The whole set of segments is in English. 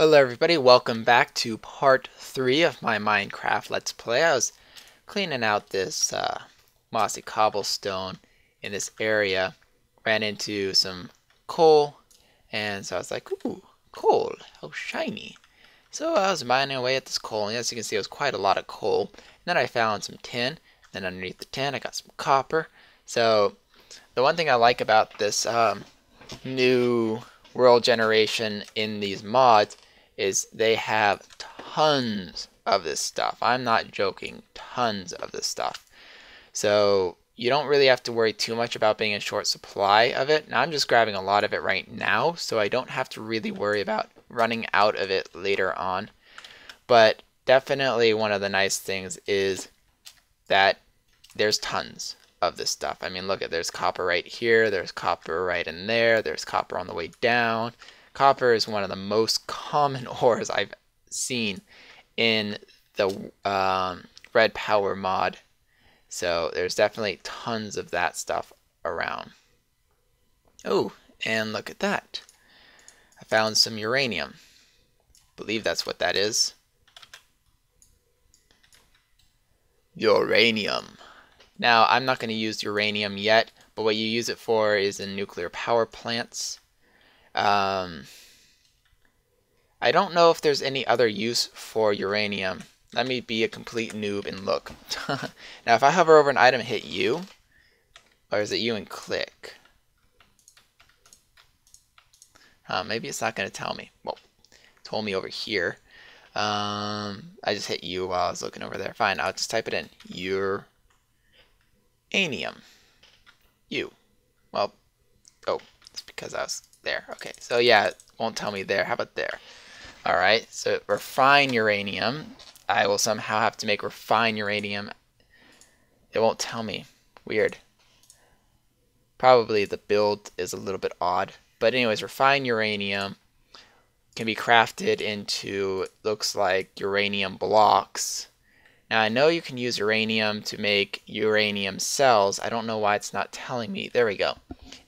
Hello everybody, welcome back to part 3 of my Minecraft Let's Play. I was cleaning out this mossy cobblestone in this area, ran into some coal, and so I was like, ooh, coal, how shiny. So I was mining away at this coal, and as you can see it was quite a lot of coal. And then I found some tin, then underneath the tin I got some copper. So the one thing I like about this new world generation in these mods is they have tons of this stuff. I'm not joking, tons of this stuff. So you don't really have to worry too much about being in short supply of it. Now I'm just grabbing a lot of it right now, so I don't have to really worry about running out of it later on. But definitely one of the nice things is that there's tons of this stuff. I mean, look at, there's copper right here, there's copper right in there, there's copper on the way down. Copper is one of the most common ores I've seen in the RedPower mod. So there's definitely tons of that stuff around. Oh, and look at that. I found some uranium. Believe that's what that is. Uranium. Now, I'm not going to use uranium yet, but what you use it for is in nuclear power plants. I don't know if there's any other use for uranium. Let me be a complete noob and look. Now, if I hover over an item and hit U, or is it U and click? Maybe it's not going to tell me. Well, it told me over here. I just hit U while I was looking over there. Fine, I'll just type it in. Uranium. U. Well, oh, it's because I was there. Okay, so yeah, it won't tell me there. How about there? Alright, so refine uranium. I will somehow have to make refine uranium. It won't tell me. Weird. Probably the build is a little bit odd. But anyways, refine uranium can be crafted into, looks like, uranium blocks. Now I know you can use uranium to make uranium cells. I don't know why it's not telling me. There we go.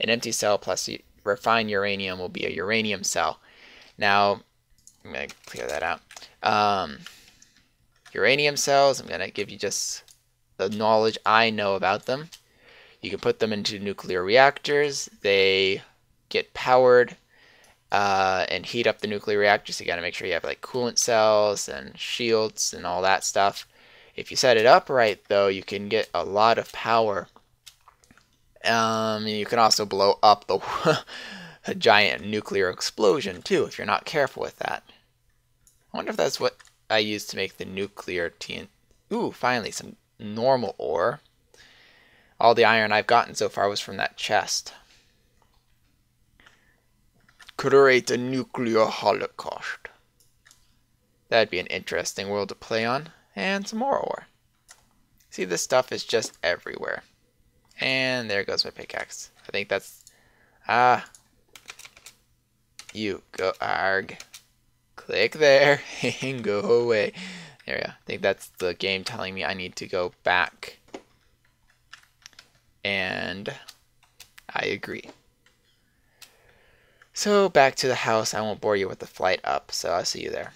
An empty cell plus refined uranium will be a uranium cell. Now, I'm going to clear that out. Uranium cells, I'm going to give you just the knowledge I know about them. You can put them into nuclear reactors. They get powered and heat up the nuclear reactors. You got to make sure you have like coolant cells and shields and all that stuff. If you set it up right, though, you can get a lot of power. You can also blow up the a giant nuclear explosion too if you're not careful with that. I wonder if that's what I used to make the nuclear TNT. Ooh, finally some normal ore. All the iron I've gotten so far was from that chest. Create a nuclear holocaust. That'd be an interesting world to play on. And some more ore. See, this stuff is just everywhere. And there goes my pickaxe. I think that's... You go arg. Click there and go away. There we go. I think that's the game telling me I need to go back. And I agree. So back to the house. I won't bore you with the flight up, so I'll see you there.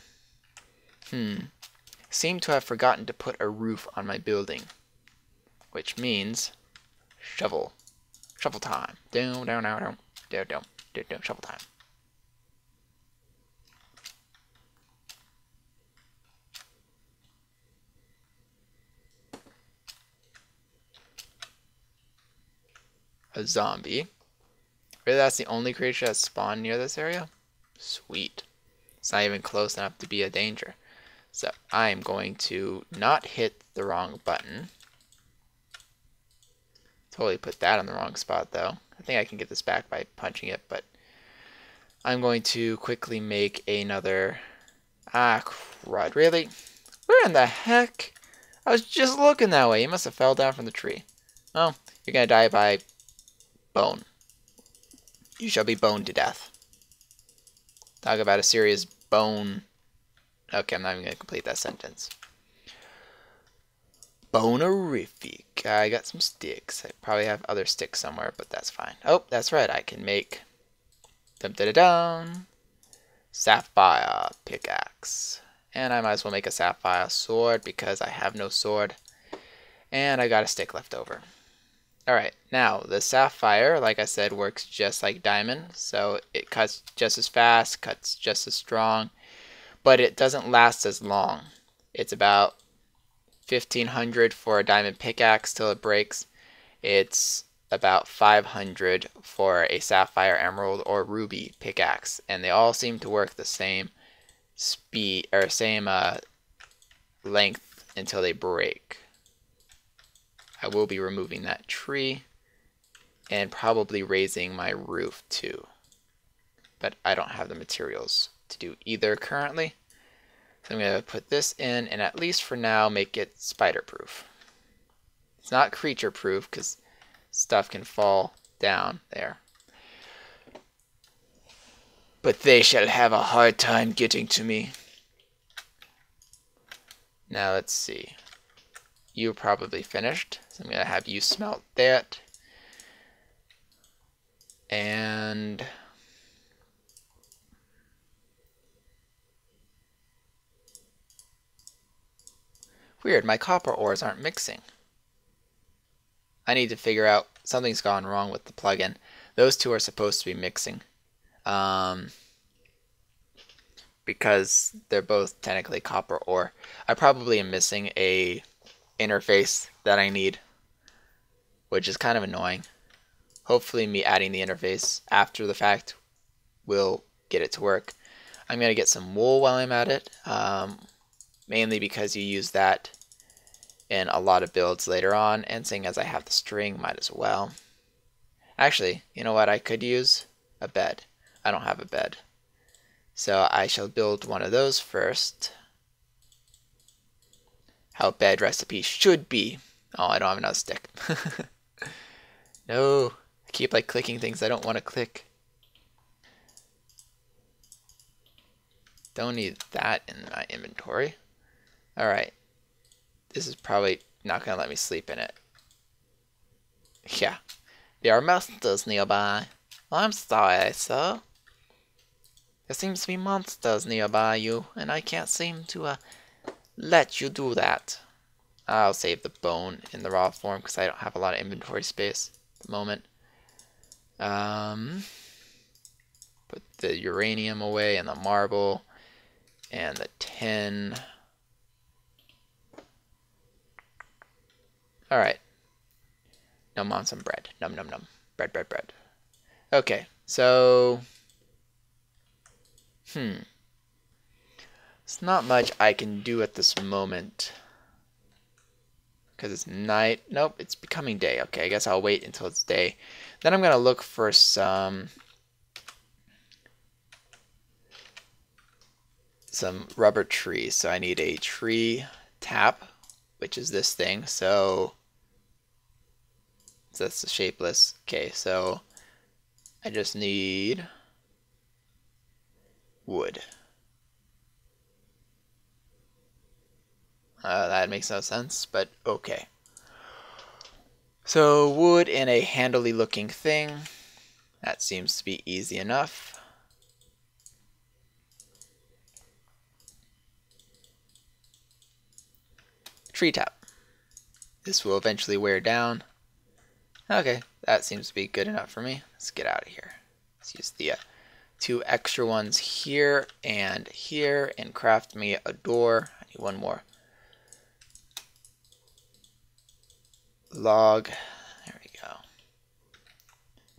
Seem to have forgotten to put a roof on my building. Which means shovel. Shovel time. Down, down, down, down, down, down, down, down, shovel time. A zombie. Really, that's the only creature that spawned near this area? Sweet. It's not even close enough to be a danger. So I'm going to not hit the wrong button. Totally put that on the wrong spot though. I think I can get this back by punching it, but I'm going to quickly make another... crud. Really? Where in the heck? I was just looking that way. You must have fell down from the tree. Oh, you're gonna die by bone. You shall be boned to death. Talk about a serious bone... Okay, I'm not even going to complete that sentence. Bonerific. I got some sticks. I probably have other sticks somewhere, but that's fine. Oh, that's right. I can make... Dum-da-da-dum. sapphire pickaxe. And I might as well make a sapphire sword because I have no sword. And I got a stick left over. Alright, now the sapphire, like I said, works just like diamond. So it cuts just as fast, cuts just as strong, but it doesn't last as long. It's about 1500 for a diamond pickaxe till it breaks. It's about 500 for a sapphire, emerald, or ruby pickaxe, and they all seem to work the same speed or same length until they break. I will be removing that tree and probably raising my roof too, but I don't have the materials to do either currently. So I'm going to put this in and at least for now make it spider proof. It's not creature proof because stuff can fall down there. But they shall have a hard time getting to me. Now let's see. You're probably finished, so I'm going to have you smelt that. And weird, my copper ores aren't mixing. I need to figure out, something's gone wrong with the plugin. Those two are supposed to be mixing. Because they're both technically copper ore. I probably am missing a interface that I need, which is kind of annoying. Hopefully me adding the interface after the fact will get it to work. I'm going to get some wool while I'm at it, mainly because you use that in a lot of builds later on, and seeing as I have the string, might as well. Actually, you know what I could use? A bed. I don't have a bed. So I shall build one of those first. How bed recipe should be. Oh, I don't have another stick. No, I keep like clicking things I don't want to click. Don't need that in my inventory. Alright. This is probably not going to let me sleep in it. Yeah. There are monsters nearby. I'm sorry, sir. There seems to be monsters nearby you, and I can't seem to let you do that. I'll save the bone in the raw form because I don't have a lot of inventory space at the moment. Put the uranium away and the marble and the tin. Alright. Num on some bread. Num num num. Bread, bread, bread. Okay, so There's not much I can do at this moment. Because it's night. Nope, it's becoming day. Okay, I guess I'll wait until it's day. Then I'm going to look for some rubber trees. So I need a tree tap, which is this thing. So that's the shapeless. Okay, so I just need wood. That makes no sense, but okay. So wood in a handily looking thing. That seems to be easy enough. Tree tap. This will eventually wear down. Okay, that seems to be good enough for me. Let's get out of here. Let's use the two extra ones here and craft me a door. I need one more log. There we go.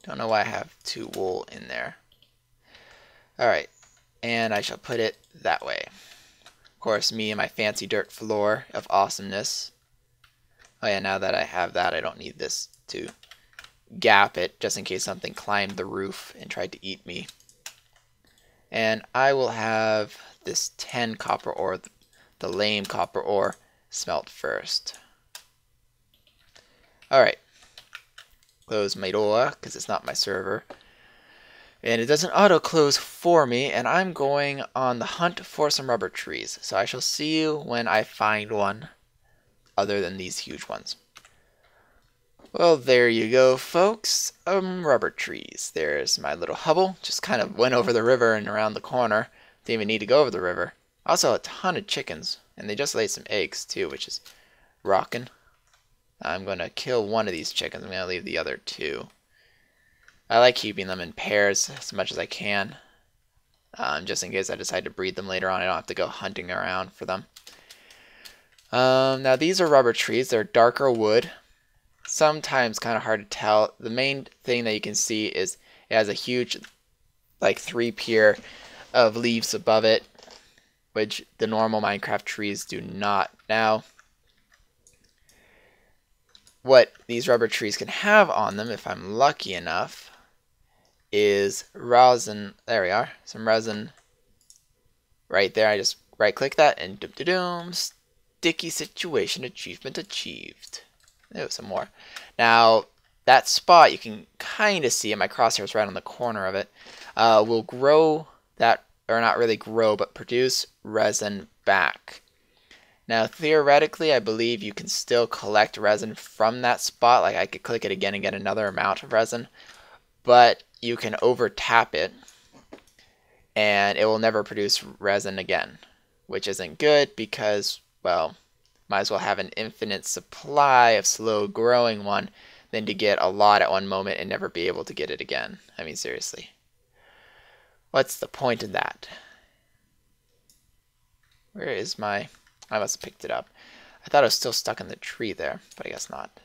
Don't know why I have 2 wool in there. Alright, and I shall put it that way. Of course, me and my fancy dirt floor of awesomeness. Oh yeah, now that I have that, I don't need this to gap it, just in case something climbed the roof and tried to eat me. And I will have this 10 copper ore, the lame copper ore, smelt first. Alright. Close my door, because it's not my server. And it doesn't auto-close for me, and I'm going on the hunt for some rubber trees. So I shall see you when I find one, other than these huge ones. Well, there you go, folks. Rubber trees. There's my little hovel. Just kind of went over the river and around the corner. Didn't even need to go over the river. Also, a ton of chickens, and they just laid some eggs too, which is rocking. I'm going to kill one of these chickens. I'm going to leave the other two. I like keeping them in pairs as much as I can, just in case I decide to breed them later on. I don't have to go hunting around for them. Now these are rubber trees. They're darker wood. Sometimes kind of hard to tell. The main thing that you can see is it has a huge, like 3-pier of leaves above it, which the normal Minecraft trees do not. Now, what these rubber trees can have on them, if I'm lucky enough, is resin. There we are, some resin right there. I just right click that and doom, sticky situation, achievement achieved. There's some more. Now that spot you can kind of see, and my crosshair is right on the corner of it, will grow that, or not really grow, but produce resin back. Now theoretically, I believe you can still collect resin from that spot. Like I could click it again and get another amount of resin, but you can over tap it and it will never produce resin again, which isn't good because, well, might as well have an infinite supply of slow growing one than to get a lot at one moment and never be able to get it again. I mean, seriously. What's the point of that? Where is my... I must have picked it up. I thought it was still stuck in the tree there, but I guess not.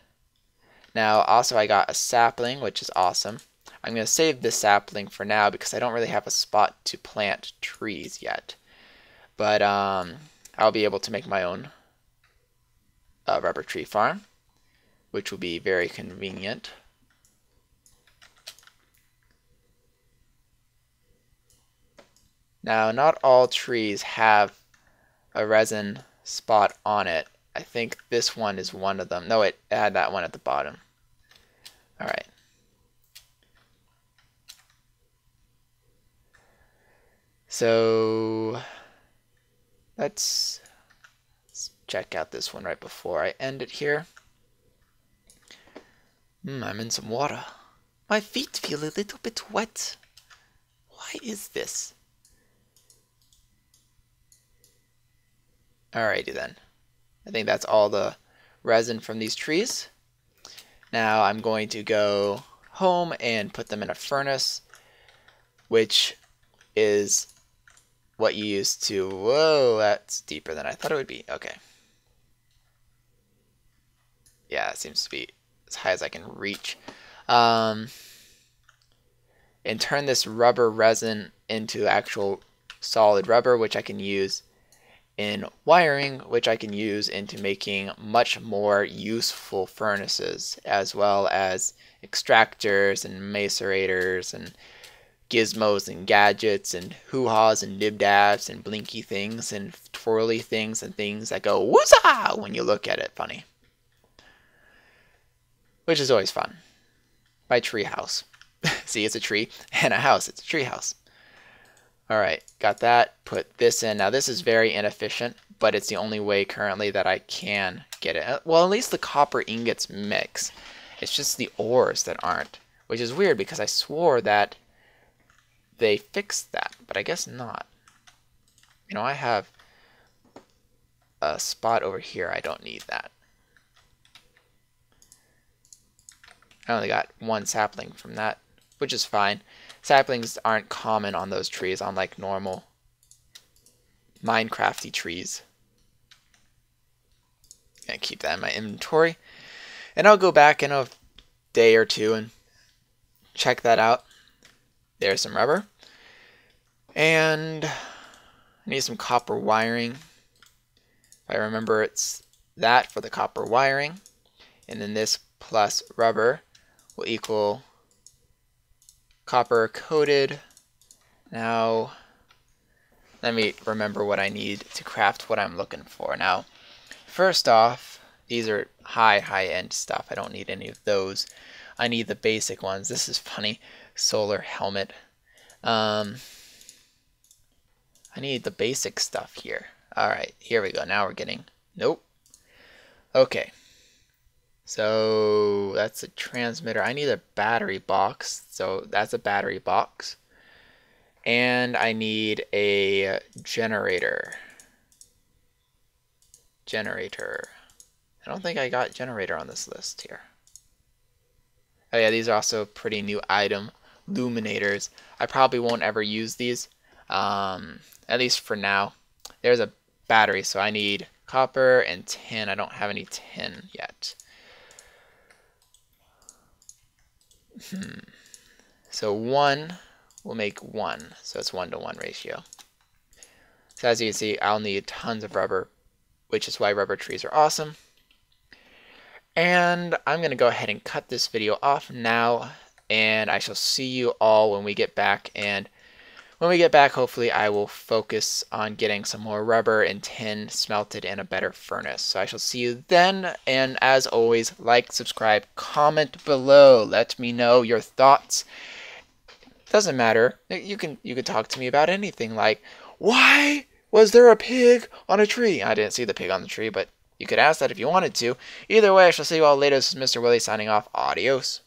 Now, also I got a sapling, which is awesome. I'm going to save this sapling for now because I don't really have a spot to plant trees yet. But I'll be able to make my own rubber tree farm, which will be very convenient. Now, not all trees have a resin spot on it. I think this one is one of them. No, it had that one at the bottom. Alright. So let's check out this one right before I end it here. I'm in some water. My feet feel a little bit wet. Why is this? Alrighty then. I think that's all the resin from these trees. Now I'm going to go home and put them in a furnace, which is what you use to... Whoa, that's deeper than I thought it would be. Okay. Yeah, it seems to be as high as I can reach. And turn this rubber resin into actual solid rubber, which I can use in wiring, which I can use into making much more useful furnaces, as well as extractors and macerators and gizmos and gadgets and hoo-haws and dibdabs and blinky things and twirly things and things that go woozah when you look at it funny. Which is always fun. My tree house. See, it's a tree and a house. It's a tree house. Alright, got that. Put this in. Now this is very inefficient, but it's the only way currently that I can get it. Well, at least the copper ingots mix. It's just the ores that aren't, which is weird because I swore that they fixed that, but I guess not. You know, I have a spot over here. I don't need that. I only got one sapling from that, which is fine. Saplings aren't common on those trees, unlike normal Minecrafty trees. Gonna keep that in my inventory. And I'll go back in a day or two and check that out. There's some rubber. And I need some copper wiring. If I remember, it's that for the copper wiring. And then this plus rubber will equal copper coated. Now, let me remember what I need to craft what I'm looking for. Now, first off, these are high-end stuff. I don't need any of those. I need the basic ones. This is funny. Solar helmet. I need the basic stuff here. Alright, here we go. Now we're getting... Nope. Okay. So that's a transmitter. I need a battery box. So that's a battery box. And I need a generator. I don't think I got generator on this list here. Oh yeah, these are also pretty new item. Luminators. I probably won't ever use these, at least for now. There's a battery, so I need copper and tin. I don't have any tin yet. So 1 will make 1, so it's 1-to-1 ratio. So as you can see, I'll need tons of rubber, which is why rubber trees are awesome. And I'm going to go ahead and cut this video off now, and I shall see you all when we get back. And when we get back, hopefully I will focus on getting some more rubber and tin smelted in a better furnace. So I shall see you then, and as always, like, subscribe, comment below, let me know your thoughts. Doesn't matter, you can talk to me about anything, like, why was there a pig on a tree? I didn't see the pig on the tree, but you could ask that if you wanted to. Either way, I shall see you all later. This is MrYourWilly signing off. Adios.